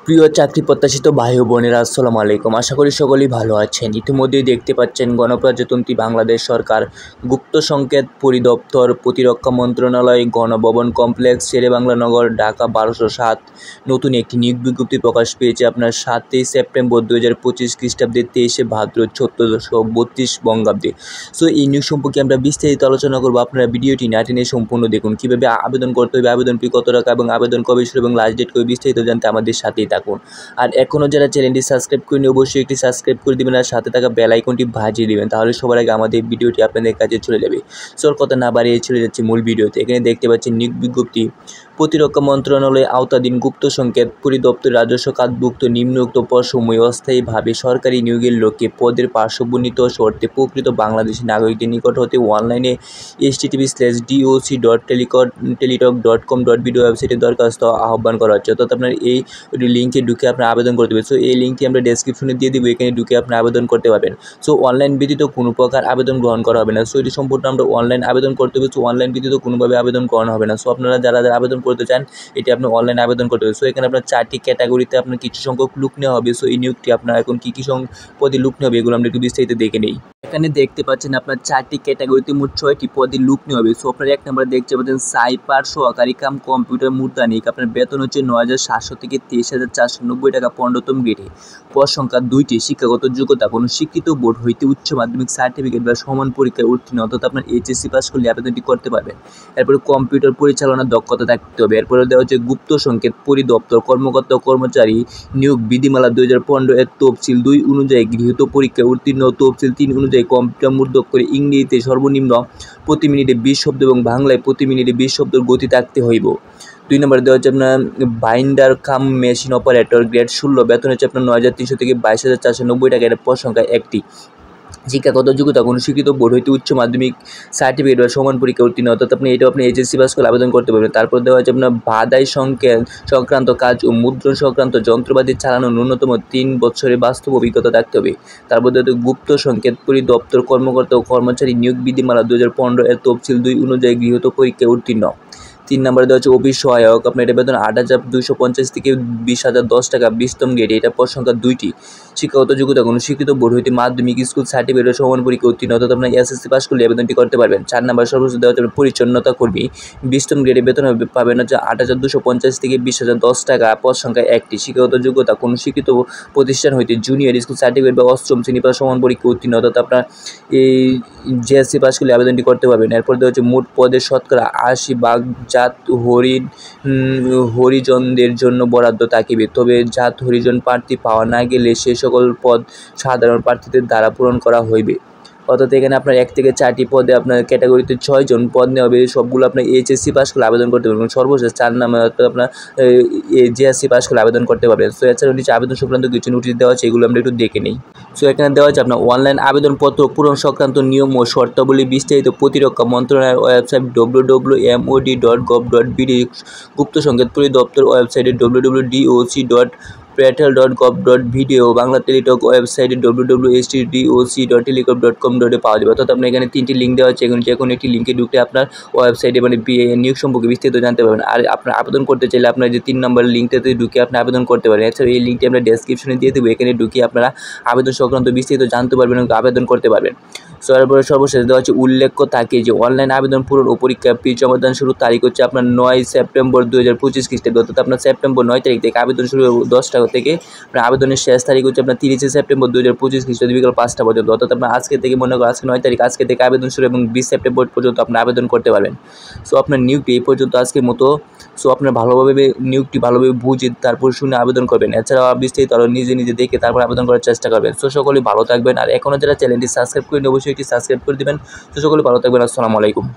প্রিয় চাকরি প্রত্যাশিত ভাই ও বোনেরা আসসালামু আলাইকুম। আশা করি সকলেই ভালো আছেন। ইতিমধ্যেই দেখতে পাচ্ছেন গণপ্রজাতন্ত্রী বাংলাদেশ সরকার গুপ্ত সংকেত পরিদপ্তর, প্রতিরক্ষা মন্ত্রণালয়, গণভবন কমপ্লেক্স, শেরেবাংলা নগর, ঢাকা ১২০৭ নতুন একটি নিয়োগ বিজ্ঞপ্তি প্রকাশ পেয়েছে আপনার ৭ই সেপ্টেম্বর ২০২৫ খ্রিস্টাব্দে ২৩শে ভাদ্র ১৪৩২ বঙ্গাব্দে। সো এই নিয়োগ সম্পর্কে আমরা বিস্তারিত আলোচনা করবো। আপনারা ভিডিওটি না টেনে সম্পূর্ণ দেখুন। কীভাবে আবেদন করতে হবে, আবেদন ফি কত টাকা এবং আবেদন কবে শুরু এবং লাস্ট ডেট কবে বিস্তারিত জানতে আমাদের সাথেই থাকুন। আর এখনও যারা চ্যানেলটি সাবস্ক্রাইব করেনি অবশ্যই একটি সাবস্ক্রাইব করে দেবেন আর সাথে থাকা বেল আইকনটি বাজিয়ে দেবেন, তাহলে সবার আগে আমাদের ভিডিওটি আপনাদের কাছে চলে যাবে। সর কথা না বাড়িয়ে চলে যাচ্ছে মূল ভিডিওতে। এখানে দেখতে পাচ্ছেন নিয়োগ বিজ্ঞপ্তি। প্রতিরক্ষা মন্ত্রণালয়ের আওতাধীন গুপ্ত সংকেত পরিদপ্তর রাজস্ব খাতভুক্ত নিম্নোক্ত পদসমূহে অস্থায়ীভাবে সরকারি নিয়োগের লক্ষ্যে পদের পার্শ্ববর্ণিত শর্তে প্রকৃত বাংলাদেশি নাগরিকদের নিকট হতে অনলাইনে http://doc.teletalk.com.bd ওয়েবসাইটে দরখাস্ত আহ্বান করা হচ্ছে। অর্থাৎ আপনার এই লিঙ্কে ঢুকে আপনার আবেদন করতে হবে। সো এই লিঙ্কটি আমরা ডেসক্রিপশনে দিয়ে দেবো, এখানে ঢুকে আপনার আবেদন করতে পারবেন। সো অনলাইন ব্যতীত কোনো প্রকার আবেদন গ্রহণ করা হবে না। সো এটি সম্পূর্ণ আমরা অনলাইন আবেদন করতে হবে। সো অনলাইন ব্যতীত কোনোভাবে আবেদন করানো হবে না। সো আপনারা যারা আবেদন করতে চান এটি আপনি অনলাইন আবেদন করতে হবে। সো এখানে আপনার 4টি ক্যাটাগরিতে আপনার কিছু সংখ্যক লোক নেওয়া হবে। সো এই নিয়োগটি আপনার এখন কী কী পদে লোক নেওয়া হবে এগুলো আমরা একটু বিস্তারিত দেখে নেই। এখানে দেখতে পাচ্ছেন আপনার 4টি ক্যাটাগরিতে মোট 6টি পদে লোক নেওয়া হবে। সো আপনার 1 নম্বরে দেখতে পাচ্ছেন সাইপার সহকারী কাম কম্পিউটার মুদ্রানিক। আপনার বেতন হচ্ছে ৯৭০০ থেকে ২৩,৪৯০ টাকা ১৫তম গ্রেডে। পদ সংখ্যা 2টি। শিক্ষাগত যোগ্যতা কোনো শিক্ষিত বোর্ড হইতে উচ্চ মাধ্যমিক সার্টিফিকেট বা সমান পরীক্ষায় উত্তীর্ণ, অর্থাৎ আপনার এইচএসসি পাস করলে আবেদনটি করতে পারবেন। এরপরে কম্পিউটার পরিচালনার দক্ষতা থাকতে হবে। এরপরে দেওয়া হচ্ছে গুপ্ত সংকেত পরিদপ্তর কর্মকর্তা কর্মচারী নিয়োগ বিধিমালা ২০১৫ এর তফসিল ২ অনুযায়ী গৃহীত পরীক্ষায় উত্তীর্ণ, তফসিল 3 অনুযায়ী কম্পিউটার মুদ্রণাক্ষরে ইংরেজিতে সর্বনিম্ন প্রতি মিনিটে 20 শব্দ এবং বাংলায় প্রতি মিনিটে 20 শব্দের গতি থাকতে হইব। 2 নম্বরে দেওয়া হচ্ছে আপনার বাইন্ডার কাম মেশিন অপারেটর গ্রেড 16, বেতন হচ্ছে আপনার ৯৩০০ থেকে ২২,৪৯০ টাকা। এর পদ সংখ্যা 1টি। শিক্ষাগত যোগ্যতা কোনো শিক্ষিত বোর্ড হইতে উচ্চ মাধ্যমিক সার্টিফিকেট বা সমান পরীক্ষা উত্তীর্ণ, অর্থাৎ আপনি এইচএসসি পাস করে আবেদন করতে পারবেন। তারপর দেওয়া হচ্ছে আপনার বাধাই সংক্রান্ত কাজ ও মুদ্রণ সংক্রান্ত যন্ত্রপাতি চালানো ন্যূনতম 3 বছরের বাস্তব অভিজ্ঞতা থাকতে হবে। তারপর দেওয়া হচ্ছে গুপ্ত সংকেত পরিদপ্তর কর্মকর্তা ও কর্মচারী নিয়োগ বিধিমালা ২০১৫ এর তফসিল 2 অনুযায়ী গৃহীত পরীক্ষায় উত্তীর্ণ। 3 নম্বরে দেওয়া হচ্ছে অফিস সহায়ক। আপনার এটা বেতন ৮,২৫০ থেকে ২০,০১০ টাকা 20তম গ্রেডে। এটা পদ সংখ্যা 2টি। শিক্ষাগত যোগ্যতা কোনো শিক্ষিত বোর্ড হইতে মাধ্যমিক স্কুল সার্টিফিকেট সমান পরীক্ষা উত্তীর্ণ, অর্থাৎ আপনার এসএসসি পাস করলে আবেদনটি করতে পারবেন। 4 নম্বর সর্বোচ্চ দেওয়া হচ্ছে পরিচ্ছন্নতা কর্মী 20তম গ্রেডে, বেতন পাবেন হচ্ছে ৮,২৫০ থেকে 20,০১০ টাকা। পদ সংখ্যা 1টি। শিক্ষাগত যোগ্যতা কোনো শিক্ষিত প্রতিষ্ঠান হইতে জুনিয়র স্কুল সার্টিফিকেট বা অষ্টম শ্রেণী পাস সমান পরীক্ষা উত্তীর্ণ, অর্থাৎ আপনার এই জেএসসি পাস করলে আবেদনটি করতে পারবেন। এরপর দেওয়া হচ্ছে মোট পদের শতকরা ৮০% জাত হরিজনদের জন্য বরাদ্দ থাকিবে, তবে জাত হরিজন প্রার্থী পাওয়া না গেলে সে সকল পদ সাধারণ প্রার্থীদের দ্বারা পূরণ করা হইবে। অর্থাৎ এখানে আপনার 1 থেকে 4টি পদে আপনার ক্যাটাগরিতে 6 জন পদ নেওয়া হবে। সবগুলো আপনার এইচএসসি পাস করলে আবেদন করতে পারবেন। সর্বশেষ 4 নম্বরে আপনার জেএসসি পাস করলে আবেদন করতে পারবেন। সো এছাড়াও নিচে আবেদন সংক্রান্ত কিছু নোটিশ দেওয়া আছে, এগুলো আমরা একটু দেখে নিই। সো এখানে দেওয়া আছে আপনার অনলাইন আবেদনপত্র পূরণ সংক্রান্ত নিয়ম ও শর্তাবলী বিস্তারিত প্রতিরক্ষা মন্ত্রণালয়ের ওয়েবসাইট www.mod.gov.bd, গুপ্ত সংকেত পরিদপ্তর ওয়েবসাইটে www.dot.petal.gov.bd ও বাংলা টেলিটক ওয়েবসাইটে www.htdoc.telecom.com.bd পাওয়া যাবে। অর্থাৎ আপনার এখানে 3টি লিঙ্ক দেওয়া আছে, যে কোনো একটি লিঙ্কে ঢুকলে আপনার ওয়েবসাইটে মানে নিয়োগ সম্পর্কে বিস্তারিত জানতে পারবেন। আর আপনার আবেদন করতে চাইলে আপনার যে 3 নম্বর লিঙ্কটাতে ঢুকে আপনি আবেদন করতে পারেন। এছাড়া এই লিঙ্কটি আমরা ডেসক্রিপশনে দিয়ে দেবো, এখানে ঢুকে আপনারা আবেদন সংক্রান্ত বিস্তারিত জানতে পারবেন এবং আবেদন করতে পারবেন। সো এরপরে সর্বশেষ দেওয়া হচ্ছে উল্লেখ্য থাকে যে অনলাইন আবেদন পূরণ ও পরীক্ষা ফি জমাদান শুরু তারিখ হচ্ছে আপনার 9 সেপ্টেম্বর 2025 খ্রিস্টাব্দ, অর্থাৎ আপনার সেপ্টেম্বর 9 তারিখ থেকে আবেদন শুরু 10 টাকা থেকে আপনার আবেদনের শেষ তারিখ হচ্ছে আপনার 30 সেপ্টেম্বর 2025 খ্রিস্টাব্দ বিকাল 5টা পর্যন্ত। অর্থাৎ আপনার আজকে থেকে মনে করেন আজকে 9 তারিখ, আজকে থেকে আবেদন শুরু এবং 20 সেপ্টেম্বর পর্যন্ত আপনি আবেদন করতে পারবেন। সো আপনার নিয়োগটি এই পর্যন্ত আজকের মতো। সো আপনার ভালোভাবে নিয়োগটি ভালোভাবে বুঝে তারপর শুনে আবেদন করবেন। এছাড়াও বিস্তারিত আরও নিজে দেখে তারপর আবেদন করার চেষ্টা করবেন। সো সকলেই ভালো থাকবেন। আর এখনও যারা চ্যানেলটি সাবস্ক্রাইব করেন অবশ্যই এটি সাবস্ক্রাইব করে দেবেন। তো সকলে ভালো থাকবেন। আসসালামু আলাইকুম।